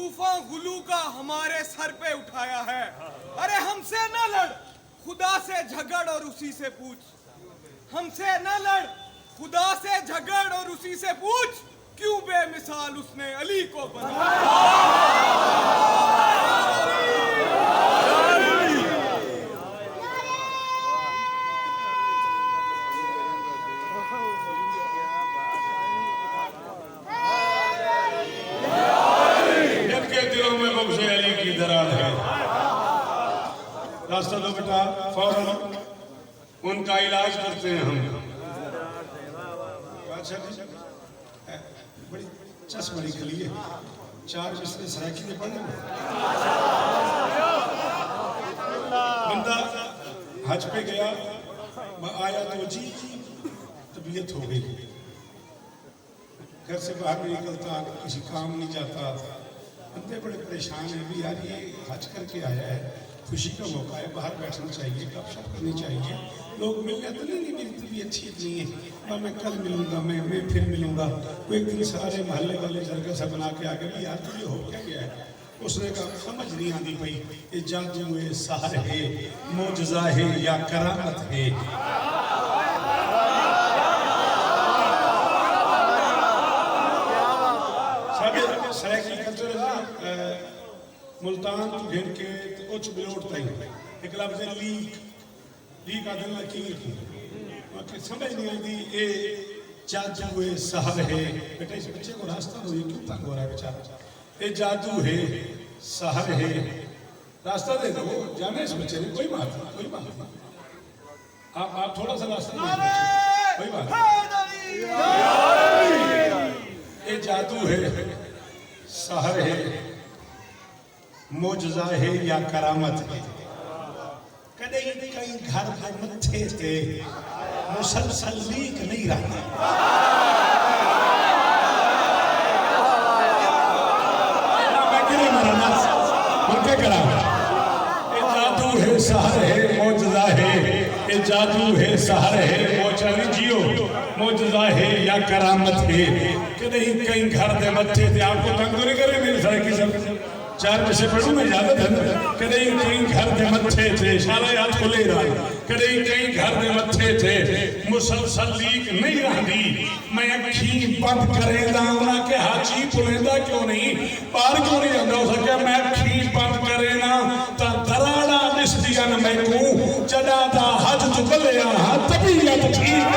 तूफान गुलू का हमारे सर पे उठाया है। अरे हमसे न लड़, खुदा से झगड़ और उसी से पूछ। हमसे न लड़, खुदा से झगड़ और उसी से पूछ, क्यों बेमिसाल उसने अली को बनाया। रास्ता दो बेटा, फौरन उनका इलाज करते हैं हम। अच्छा बड़ी चस बड़ी खली है, 4 बिस्तर सराकी ने पढ़ने बंदा हज पे गया, आया तो जी तबीयत हो गई, घर से बाहर नहीं निकलता, किसी काम नहीं जाता, बंदे बड़े परेशान है भी यार ये हज करके आया है, खुशी का मौका है, बाहर बैठना चाहिए, गपशप करनी चाहिए, लोग मिलने तो नहीं मेरी तबीयत ठीक नहीं है, मैं कल मिलूंगा, मैं फिर मिलूंगा। वो एक दिन सारे मोहल्ले वाले जरगा सा बना के आ गए, यार तुझे हो क्या गया है। उसने कहा समझ नहीं आती भाई, ये जादू है, सहार है, मोजज़ा है या करामत है। मुल्तान तो घेर के उच्च बिलोटता ही एक लफ्ज़ लीक लीक आदि लकीर की समझ नहीं आती। ये जादू है, सहार है। बेटा इस बच्चे को रास्ता दो, ये क्यों तंग हो रहा है बेचारा। ये जादू है, सहार है, रास्ता दे दो, जाने इस बच्चे ने, कोई बात नहीं, कोई बात नहीं, आप थोड़ा सा रास्ता दो, कोई बात नहीं। ये जादू है, सहार है, मोजज़ा है या करामत है। कदे कई घर के मत्थे थे मुसलसल लीक नहीं रहता। मैं किरे मरना मुझे करा। ये जादू है, सहार है, मोजज़ा है। ये जादू है, सहार है, मोचनी जियो, मोजज़ा है या करामत है। कदे कई घर के मत्थे थे, आपको तंग नहीं करे मेरी सारी किस्म 4 बजे पढ़ू मैं इजाजत है। कदे कई घर के मत्थे थे, सारा याद खुले रहा, कदे कई घर के मत्थे थे मुसलसल लीक नहीं रहती। मैं अखी बंद करेंदा उन्हें के हाजी पुलेंदा क्यों नहीं, पार क्यों नहीं जाता हो सके। मैं अखी बंद करेना ता दराड़ा निस्तियन मैं को चढ़ा दा हज चुकलिया तबीयत ठीक।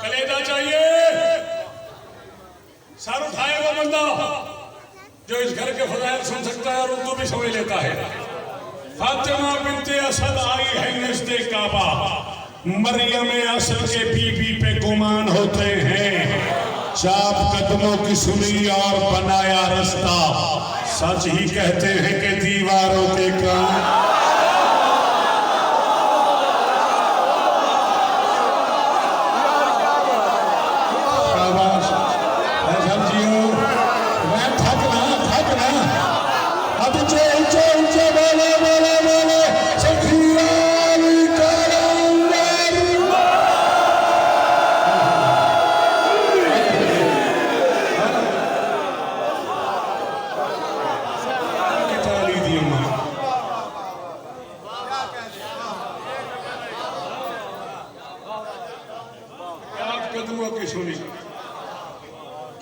कलेजा चाहिए, सर उठाए वो बंदा जो इस घर के फजाइल सुन सकता है और उर्दू भी समझ लेता है। फातिमा बिन्ते असद आई है नज़्दे काबा, मरियम असल के बीबी पे गुमान होते हैं। चाप कदमों की सुनी और बनाया रास्ता, सच ही कहते हैं कि दीवारों के काम।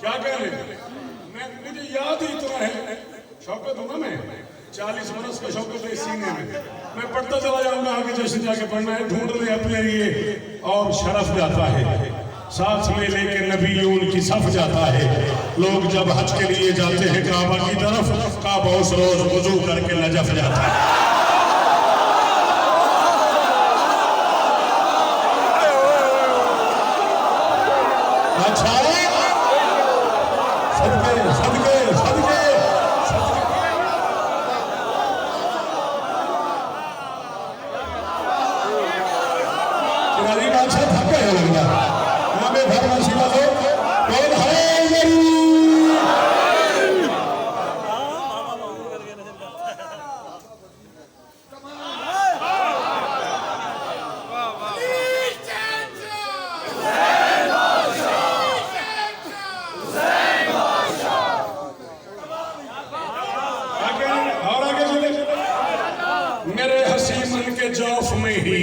क्या कह रहे मुझे याद ही इतना है, शौकत हूँ ना मैं, 40 बरस का शौकत है सीने में। मैं पढ़ता चला जाऊंगा, आगे जैसे जाके पढ़ना है, ढूंढ ले अपने लिए और शरफ जाता है, साथ में लेके नबीयून की सफ जाता है। लोग जब हज के लिए जाते हैं काबा की तरफ, काबा उस रोज वुजू करके नजफ जाता है। अच्छा सदके सदके सदके चिरागी बादशाह थक गए हो लगता यहाँ पे फार्मेसी वालों कौन है मेरे हसी मन के जौफ में ही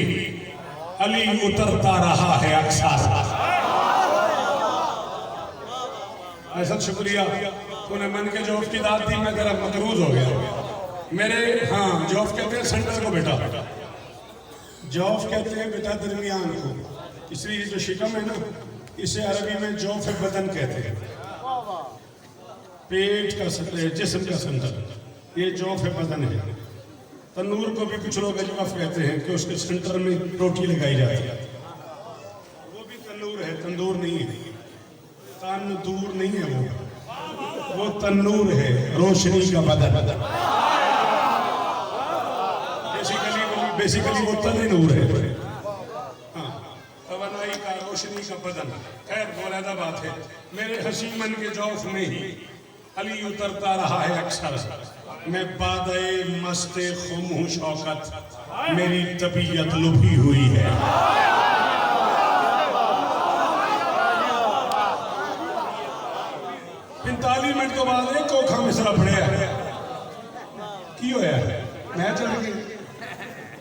अली उतरता रहा है अक्सर। ऐसा शुक्रिया तूने मन के जौफ की दाद दी, मैं तेरा मकरूज हो गया मेरे। हाँ जौफ कहते हैं सेंटर को बेटा, जौफ कहते हैं बेटा दरमियान को, इसलिए जो शिकम है ना इसे अरबी में जौफ बदन कहते हैं, पेट का सेंटर, जिस्म का सेंटर, ये जौफ बदन है। तंदूर को भी कुछ लोग अजवाफ कहते हैं कि उसके सेंटर में रोटी लगाई जाती है, वो भी तंदूर है, तंदूर नहीं है, तंदूर नहीं है, वो तंदूर है, रोशनी का बदन। बेसिकली वो तंदूर है, हाँ तवानाई का, रोशनी का बदन। खैर मौलादा बात है। मेरे हसी मन के जौफ में ही अली उतरता रहा है अक्सर। मैं बादे मस्ते खुम हूँ शौकत, मेरी तबीयत लुभी हुई है। 45 मिनट तो बाद एक कोखा मिसरा पड़िया की होया मैं चल गई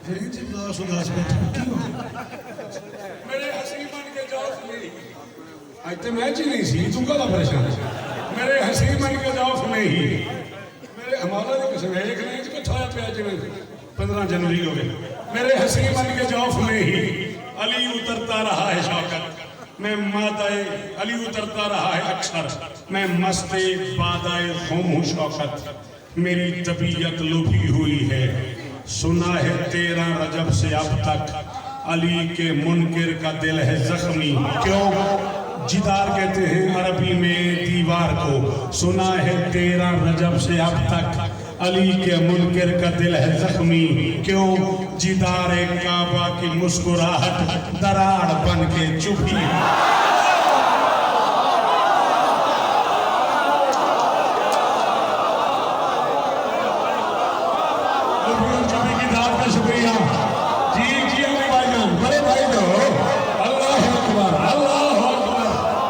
फिर जी उदास उदास बैठे की हो मेरे हसी मन के जौफ में आज तो मैच ही नहीं सी तू कदा परेशान मेरे हसी मन के जौफ में ही मेरे हमारा की कसम है एक नहीं कि छाया पे जिवें 15 जनवरी हो गए मेरे हसी मन के जौफ में ही अली उतरता रहा है शौकत मैं मादाए अली उतरता रहा है अक्षर मैं मस्ते बादाए खुम शौकत मेरी तबीयत लुभी हुई है सुना है 13 रजब से अब तक अली के मुनकिर का दिल है जख्मी क्यों जिदार कहते हैं अरबी में दीवार को सुना है 13 रजब से अब तक अली के मुनकिर का दिल है जख्मी क्यों जिदार काबा की मुस्कुराहट दरार बन के चुभी की दाद का शुक्रिया जी जी अली भाईजान बड़े भाई तो अल्लाह अकबर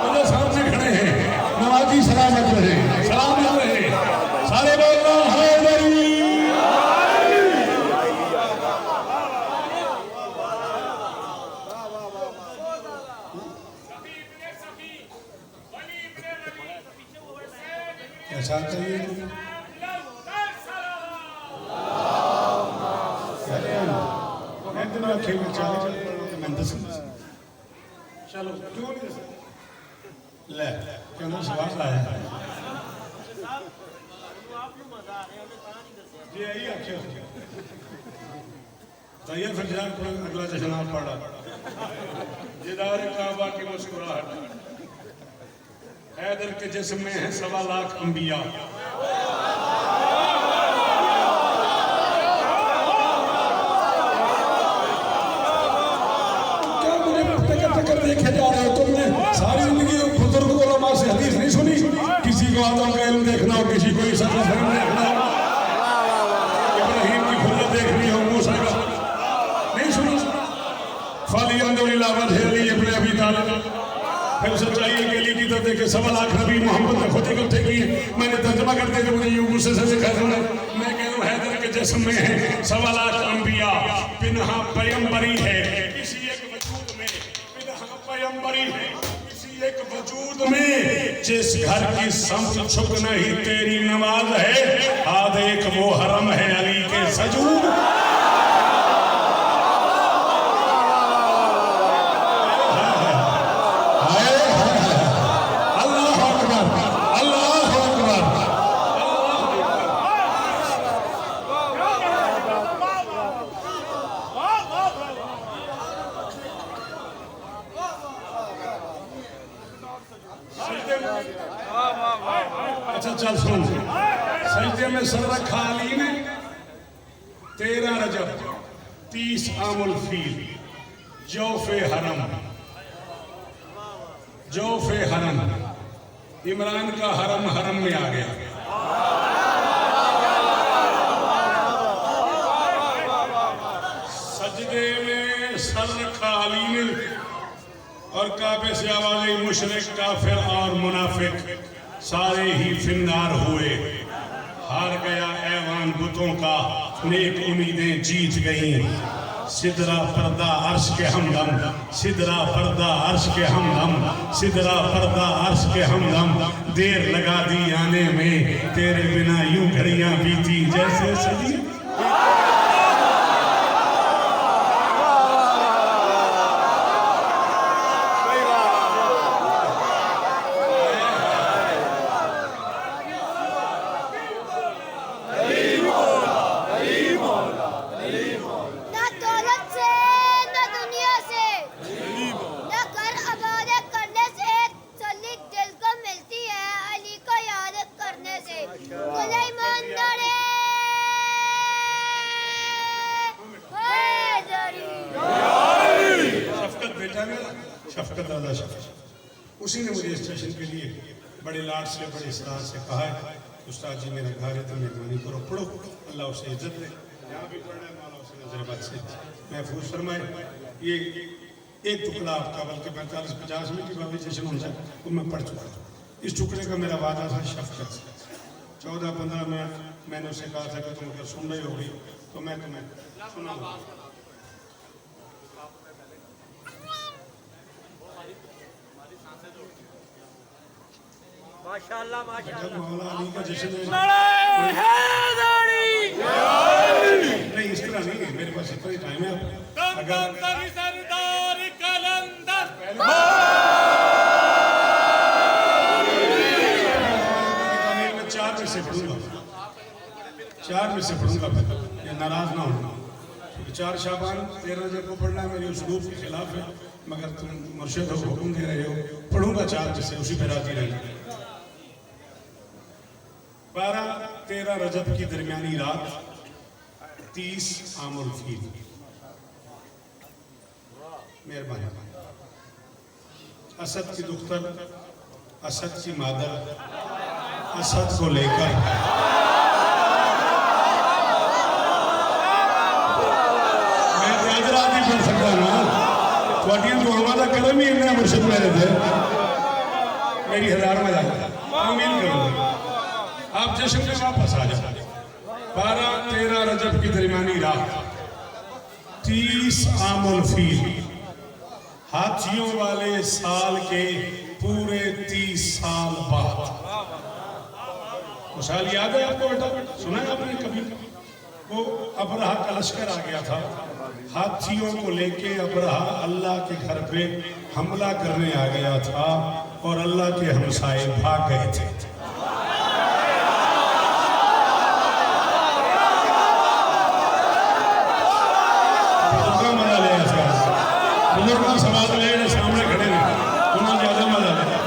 मुझे सामने खड़े हैं नवाजी सलामत रहे सारे बोलना कैसा चाहिए चलो क्यों नहीं ले क्यों ना सवाल लाया जी यही आखिर तैयार फिर जाकर अगला जश्न आप पढ़ा जिदार काबा की मुस्कुराहट हैदर के जिस्म में है 1.25 लाख अंबिया देखे जा रहे हो तुमने सारी जिंदगी बुजुर्ग उलमा से हदीस नहीं सुनी किसी को आदम का इल्म देखना हो किसी को ईसा का इल्म देखना हो इब्राहिम की खुल्लत देखनी हो मूसा का नहीं सुनी फाली अंदुलिल्लाह वजह इब्ने अबी तालिब फिर सच्चाई के लिए की तो देखे 1.25 लाख नबी मोहम्मद ने खुद इकट्ठे किए मैंने तर्जुमा करते थे मुझे यूं गुस्से से सिखा सुना मैं कह रहा हूं हैदर के जिस्म में है 1.25 लाख अंबिया बिना पैगंबरी है किसी एक वजूद में पैगंबरी है किसी एक वजूद में जिस घर की समत छुप नहीं तेरी नमाज है आज एक वो हरम है अली के सजूद अल्लाह अकबर अल्लाह अकबर अच्छा चल सुन, सजदे में सर रखा अली ने 13 रजब 30 आमुल फील जौफे हरम इमरान का हरम में आ गया। सजदे में सर रखा अली ने और काबे से आवाज़ मुशरिक काफिर और मुनाफिक सारे ही फिन्नार हुए। हार गया ऐवान बुतों का, नेक उम्मीदें जीत गईं। सिदरा पर्दा अर्श के हमदम, सिदरा पर्दा अर्श के हमदम, सिदरा पर्दा अर्श के हमदम। देर लगा दी आने में, तेरे बिना यूं घड़ियां बीती जैसे सदी। उसी ने मुझे स्टेशन के लिए बड़े लाड से बड़े सरार से कहा है, उस्ताद जी मेरा घर है तो मेहरबानी करो पढ़ो, अल्लाह उसे इज्जत दे। यहाँ भी पढ़ना है, मौला उसे नजरबाद से महफूज फरमाए। ये एक टुकड़ा आपका, बल्कि 45-50 मिनट की बाबी सेशन हो जाए वो मैं पढ़ चुका हूँ। इस टुकड़े का मेरा वादा था शफकत से। 14-15 में मैंने उसे कहा था कि तुम अगर सुन रही होगी तो मैं तुम्हें सुनाऊंगा। माशाअल्लाह माशाअल्लाह। मौला अली का जश्न है। नहीं इस तरह नहीं है, मेरे पास इतना ही टाइम है। अगर सरदार कलंदर मैं 4 में से पढ़ूंगा, 4 में से पढ़ूंगा, ये नाराज ना होना। 4 शाबान 13 रजब को पढ़ना मेरे उसलूब के खिलाफ है, मगर तुम मुर्शिद हो, हुक्म दे रहे हो, पढ़ूंगा 4 में से, उसी पे राजी रहेंगे। 12-13 रजब की दरमियानी रात 30 आमुल फील। मेहरबानी। असद की दुख्तर, असद की मादर, असद को लेकर मैं त्याजरा नहीं पढ़ सकता ना, थोड़ी तो हमारा कदम ही इतना मुर्शिद मेरे थे, मेरी 1000 में जाएगा। आमीन करूंगा। आप जश्न में वापस आ जाओ। 12-13 रजब की दरमियानी रात 30 आमुल फील, हाथियों वाले साल के पूरे 30 साल बाद। वो साल याद है आपको बेटा? सुना है आपने कभी? वो अबरहा का लश्कर आ गया था, हाथियों को लेके अबरहा अल्लाह के घर पे हमला करने आ गया था और अल्लाह के हमसाए भाग गए थे। समाज में सामने खड़े हैं, उन्होंने ज्यादा मजा लिया।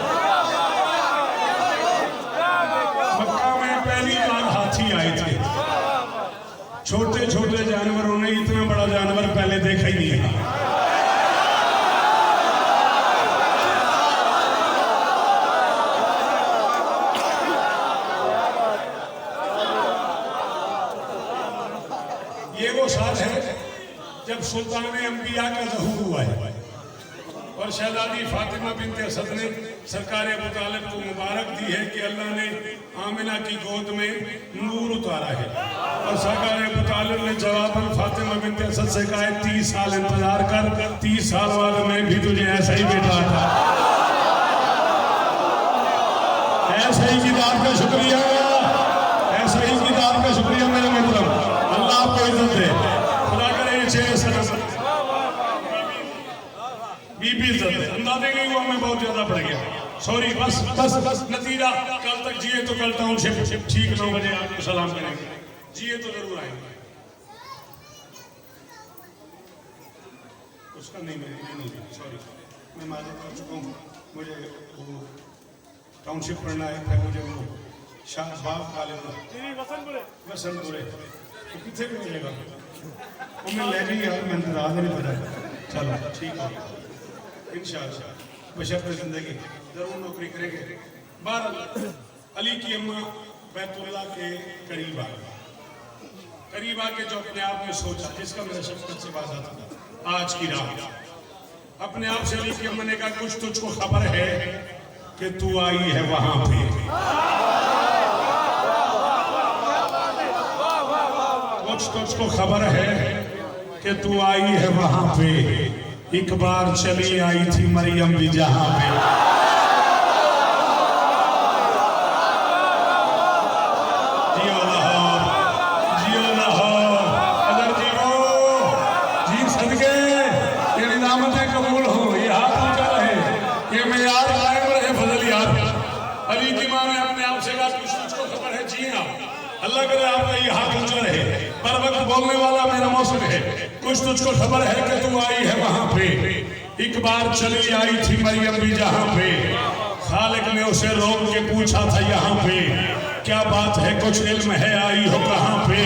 मक्का में पहली बार हाथी आए थे। छोटे छोटे जानवरों ने इतना बड़ा जानवर पहले देखा ही नहीं था। ये वो साल है जब सुल्तान अंबिया का ज़हूर हुआ है और शहजादी फातिमा बिनते असद ने सरकार अबू तालिब को मुबारक दी है कि अल्लाह ने आमिना की गोद में नूर उतारा है। और सरकार अबू तालिब ने जवाबन फातिमा बिनते असद से कहा 30 साल इंतजार कर, 30 साल बाद मैं भी तुझे ऐसा ही बेटा था। ऐसे ही किताब का शुक्रिया, ऐसे ही किताब का शुक्रिया मेरे मोहतरम। अल्लाह आपको इज्जत दे, खुदा करे। बीबी इज्जत है, अंदाजे नहीं हुआ मैं बहुत ज्यादा बढ़ गया, सॉरी। बस बस बस नतीजा कल तक जिए तो कल टाउनशिप ठीक 9 बजे आपको सलाम करेंगे, जिए तो जरूर आएंगे। उसका नहीं, मैं नहीं, सॉरी, मैं माजूद कर चुका हूँ। मुझे वो टाउनशिप पढ़ना है फिर मुझे वो शाहबाग कॉलेज वसंतपुरे तो कितने भी मिलेगा वो मैं ले गई यार मैं इंतजार नहीं पता चलो ठीक है इंशाल्लाह बशर्ते जिंदगी जरूर नौकरी करेंगे। बहरहाल अली की अम्मा बैतुल्लाह के करीब आके जो अपने आप में सोचा जिसका मेरा शफकत से वादा था आज की रात अपने आप से अली की अम्मा ने कहा कुछ तुझको खबर है कि तू आई है वहां पे। कुछ तुझको खबर है कि तू आई है वहां पे। एक बार चली आई थी मरियम भी जहां पे। जियो लाहौर, जियो लाहौर, अगर जियो जी सदके तेरी नामतें कबूल हो। ये हाथ ऊंचा रहे, ये मेयार कायम रहे, फजल यार। अली की मां ने अपने आप से कहा कुछ तुझको खबर है। जी हाँ, अल्लाह करे आपका ये हाथ ऊंचा रहे। पर वक्त बोलने वाला मेरा मौसम है। कुछ तुझको खबर है कि तू आई है वहां पे। एक बार चली आई थी मरियम भी जहां पे। खालिक ने उसे रोक के पूछा था यहाँ पे क्या बात है कुछ इल्म है आई हो कहाँ पे।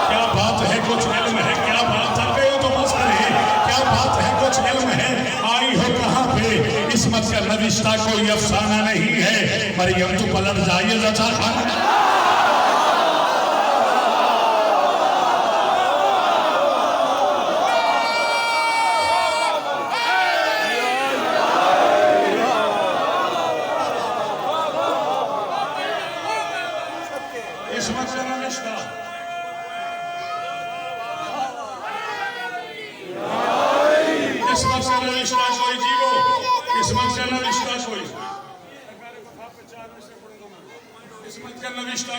क्या बात है कुछ इल्म है, क्या बात था कहो तो बस करे। क्या बात है कुछ इल्म है आई हो कहाँ पे। इसमत का नविश्ता कोई अफसाना नहीं है। मरियम तू पलट जाइए रचा खाना।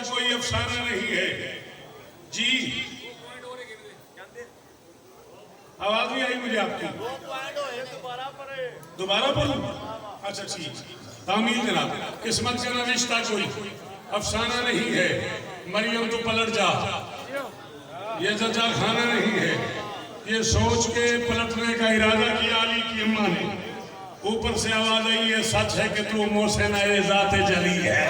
कोई अफसाना नहीं है जी। आवाज नहीं आई मुझे आपकी, दोबारा पढ़ूं? अच्छा ठीक, तामील जनाब। किस्मत का रिश्ता कोई अफसाना नहीं है। मरियम तो पलट जा, ये जजा खाना नहीं है। ये सोच के पलटने का इरादा किया अली की अम्मा ने। ऊपर से आवाज आई है सच है कि तू मोहसिन ज़ाते जली है।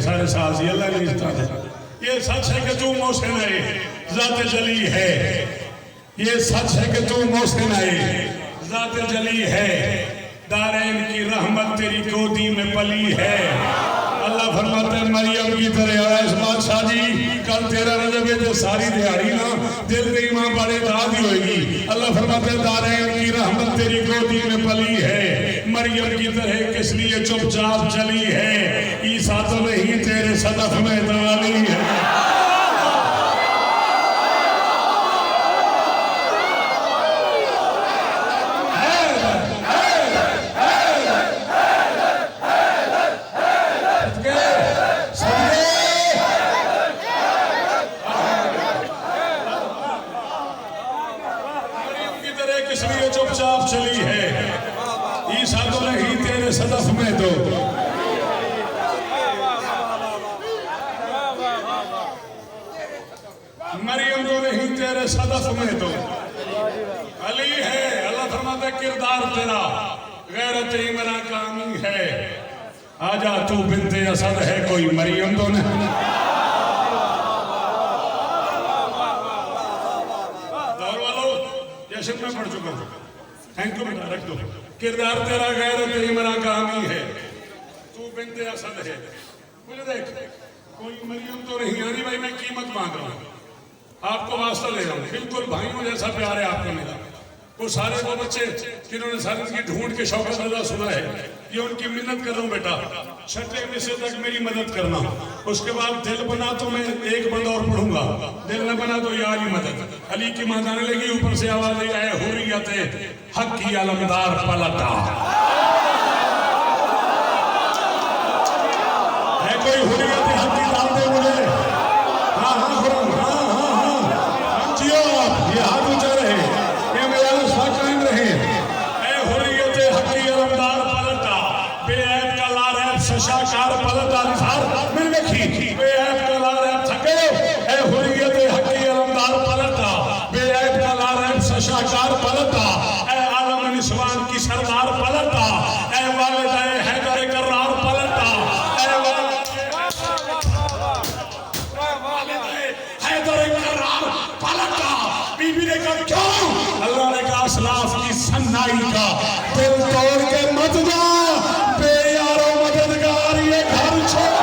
सारे साज अल्लाह ने रिश्ता दे। ये सच है कि तू मोहसिन है ज़ाते जली है। ये सच है कि तू मोहसिन है ज़ाते जली है। दारैन की रहमत तेरी गोदी में पली है। अल्लाह फरमाते हैं मरियम की तरह ऐस बादशाह जी कल तेरा रजब है सारी दिहाड़ी ना दिल की मां बड़े दादी होगी। अल्लाह फरमाते हैं दारैन की रहमत तेरी गोदी में पली है। मरियम की तरह किस लिए चुपचाप चली है। ईसा तो नहीं तेरे सदफ में दवाली है। चुपचाप चली है। ईसा तो नहीं तेरे सदफ में तो। मरियम तो नहीं तेरे सदफ में तो। अली है। अल्लाह फरमाता किरदार तेरा गैरत इमरान कामी है। आजा तू बिन्ते असद है कोई मरियम तो नहीं। मैं पढ़ चुका हूँ, थैंक यू बेटा, रख दो। किरदार तेरा गैरत इमरान कामी है। तू बिन्ते असद है। मुझे देख कोई मरियम तो नहीं। अली भाई मैं कीमत मांग रहा हूँ, आपको वास्ता ले रहा हूँ। बिल्कुल भाइयों जैसा प्यार है आपको मेरा। वो सारे वो बच्चे जिन्होंने सारी की ढूंढ के शौकत रजा सुना है, ये उनकी मिन्नत कर रहा हूँ बेटा। छठे मिसरे तक मेरी मदद करना। उसके बाद दिल बना तो मैं एक बंद और पढ़ूंगा, दिल न बना तो यार ही मदद। अली की मां जाने लगी, ऊपर से आवाज आई है हुर्रियत हक की अलमदार पलटा। है कोई हुर्रियत हक की दाल दे मुझे। सन्नाई का। दिल तोड़ के मत जा बेयारो मददगार, ये घर छोड़।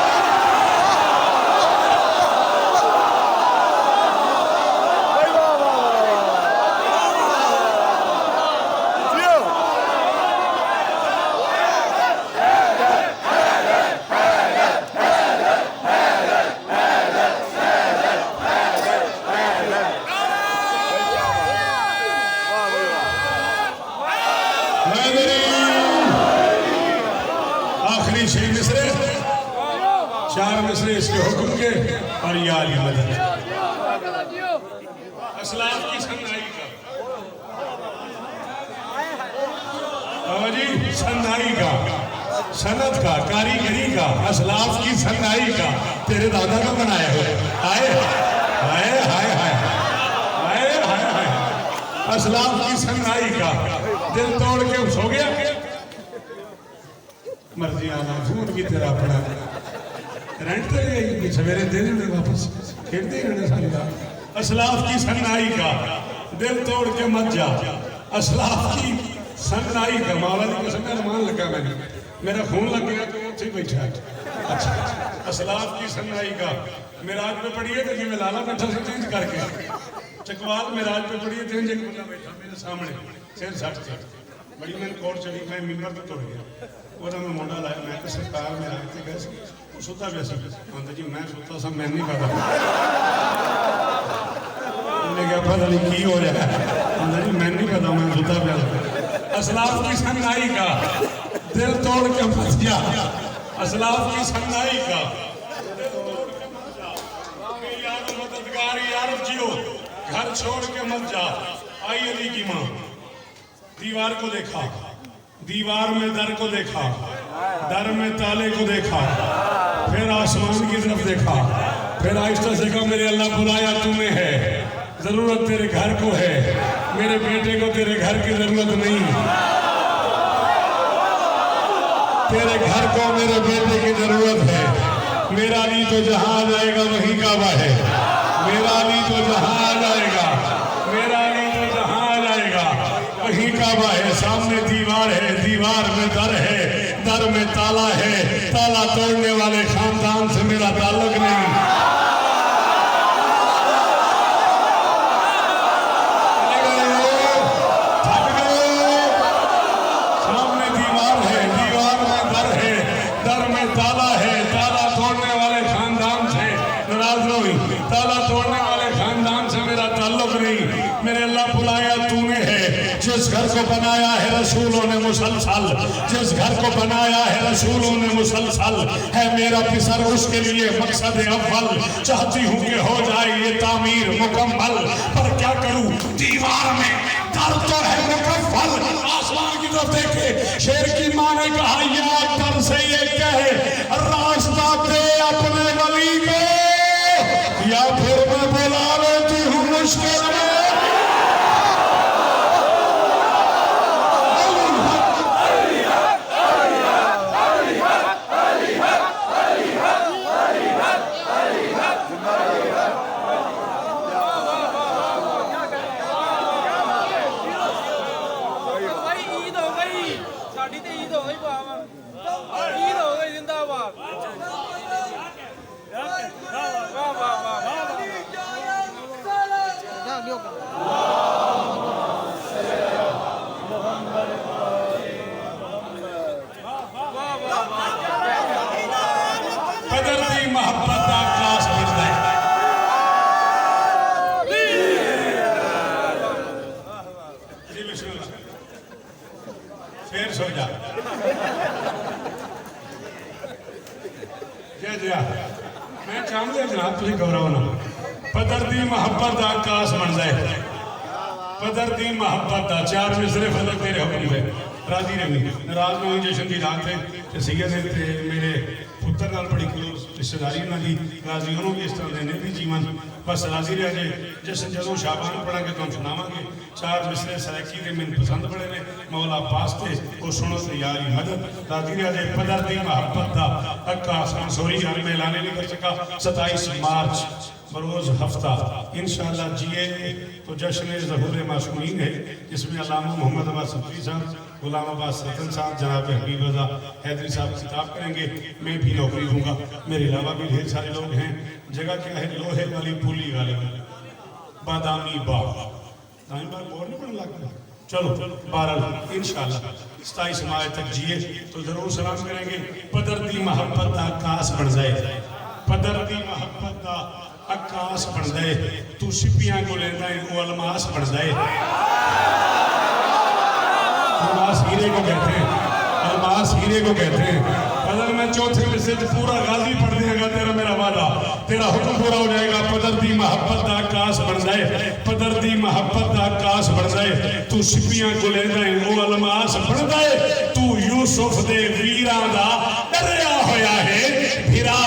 आखिरी 6 मिसरे, 4 मिसरे इसके हुक्म के और या अली मदद। असलाफ की सन्नाई का बाबा जी, सन्नाई का, सनत का, कारीगरी का, असलाफ की सन्नाई का तेरे दादा का बनाया है। हाय हाय हाय हाय हाय हाय हाय, असलाफ की सन्नाई का। दिल तोड़ के सो गया, मर्जी आना फोन की तेरा अपना रेंट तो गई, सवेरे दे देने वापस, खेलते ही रहने सारी रात। असलाफ की सन्नाई का, दिल तोड़ के मत जा। असलाफ की सन्नाई का, मौला की कसम मान लगा मैंने, मेरा खून लग गया तो उसे बैठा है। अच्छा, असलाफ की सन्नाई का मिराज पे पड़ी है तो जी मैं लाला बैठा से चेंज करके चकवाल मिराज पे पड़ी है, तेज एक बंदा बैठा मेरे सामने सिर सट के बड़ी मैंने कोर्ट चली, मैं मिंबर तो तुर गया। ਉਹਦਾ ਮੈਂ ਮੁੰਡਾ ਲਾਇਆ, ਮੈਂ ਕਿ ਸਰਕਾਰ ਮੇਰਾ ਇੱਥੇ ਗਏ ਸੀ, ਉਹ ਸੁੱਤਾ ਪਿਆ ਸੀ। ਕਹਿੰਦਾ ਜੀ ਮੈਂ ਸੁੱਤਾ ਸਾਂ, ਮੈਨੂੰ ਨਹੀਂ ਪਤਾ। ਉਹਨੇ ਕਿਹਾ ਪਤਾ ਨਹੀਂ ਕੀ ਹੋ ਰਿਹਾ। ਕਹਿੰਦਾ ਜੀ ਮੈਨੂੰ ਨਹੀਂ ਪਤਾ, ਮੈਂ ਸੁੱਤਾ ਪਿਆ ਸੀ। असलाफ की सन्नाई का, दिल तोड़ के मत जा। असलाफ की सन्नाई का, दिल तोड़ के मत जा। यार मददगार यार जियो, घर छोड़ के मत जा। आई अली की माँ, दीवार को देखा, दीवार में दर को देखा, दर में ताले को देखा, फिर आसमान की तरफ देखा, फिर आहिस्ता से कहा मेरे अल्लाह बुलाया तुम्हें है, जरूरत तेरे घर को है, मेरे बेटे को तेरे घर की जरूरत नहीं, तेरे घर को मेरे बेटे की जरूरत है। मेरा अली तो जहां आ जाएगा वही काबा है, मेरा अली तो जहां आ जाएगा, मेरा अली तो जहां आ जाएगा वही काबा है। सामने दीवार है, दीवार में दर है, दर में ताला है, ताला तोड़ने वाले खानदान से मेरा ताल्लुक नहीं। सामने दीवार है, दीवार में दर है, दर में ताला है, ताला तोड़ने वाले खानदान से नाराज नहीं, ताला तोड़ने वाले खानदान से मेरा ताल्लुक नहीं। मेरे अल्लाह बुलाया तूने है, जिस घर को बनाया है रसूलों ने मुसलसल, जिस घर को बनाया है रसूलों ने मुसलसल, है मेरा पिसर उसके लिए मकसद अव्वल। चाहती हूँ कि हो जाए ये तामीर मुकम्मल, पर क्या करूँ दीवार में दर तो है मुकम्मल। आसमान की तरफ देखे, शेर की माँ ने कहा या दर से ये कहे रास्ता दे अपने वली को, या फिर मैं बुला लेती हूँ मुश्किल में। फिर सो जा मैं चाहूंगा जनाब तुम घबराओ ना। पदर दी मोहब्बत दा आकाश बन जाए, पदर दी मोहब्बत दा 4 मिसरे फजल तेरे हुक्म है। राजी रही नाराज नहीं, जशन की रात है सीगे से मेरे पुत्र नाल बड़ी क्लोज रिश्तेदारी उन्होंने राजी उन्होंने भी इस तरह देने भी जीवन बस राजी रह जाए। जश्न जदों शाबान पढ़ांगे तुम सुनावांगे। 4 मिसरे सराकी के मैंने पसंद पड़े ने, मौला पास्ते वो सुनो तो यारी मदद। राजी रह जाए। पदर दी मोहब्बत दा अक्का आसान सोरी यार में लाने नहीं कर सका। 27 मार्च बरोज़ हफ्ता इंशाअल्लाह जिए तो जश्न ज़हूर मासूमीन है, जिसमें अल्लामा मोहम्मद अब्बास सफी साहब, गुलाम अब्बास रतन साहब, जनाब हबीब रज़ा हैदरी साहब खिताब करेंगे। मैं भी नौकरी दूंगा, मेरे अलावा भी ढेर सारे लोग हैं। जगह क्या है? लोहे वाली पुली वाले बादामी बाग। दामी बाग और नहीं पढ़ने लगता। चलो 12 इंशाअल्लाह 27 मार्च तक जिए तो जरूर सलाम करेंगे। पदर दी मोहब्बत का आकाश बन जाए, पदर दी मोहब्बत का आकाश बन जाए। तू सिपियां को लेता है वो अलमास बन जाए। अलमास हीरे को कहते हैं, अलमास हीरे को कहते हैं। अगर मैं चौथे मैसेज पूरा गाजी पढ़ देगा, तेरा मेरा वादा, तेरा हुक्म पूरा हो जाएगा। पदर दी मोहब्बत का आकाश बन जाए, पदर दी मोहब्बत का आकाश बन जाए। तू सिपियां को लेता है वो अलमास बन जाए। तू यूसुफ दे वीरां दा डरिया होया है, फिरा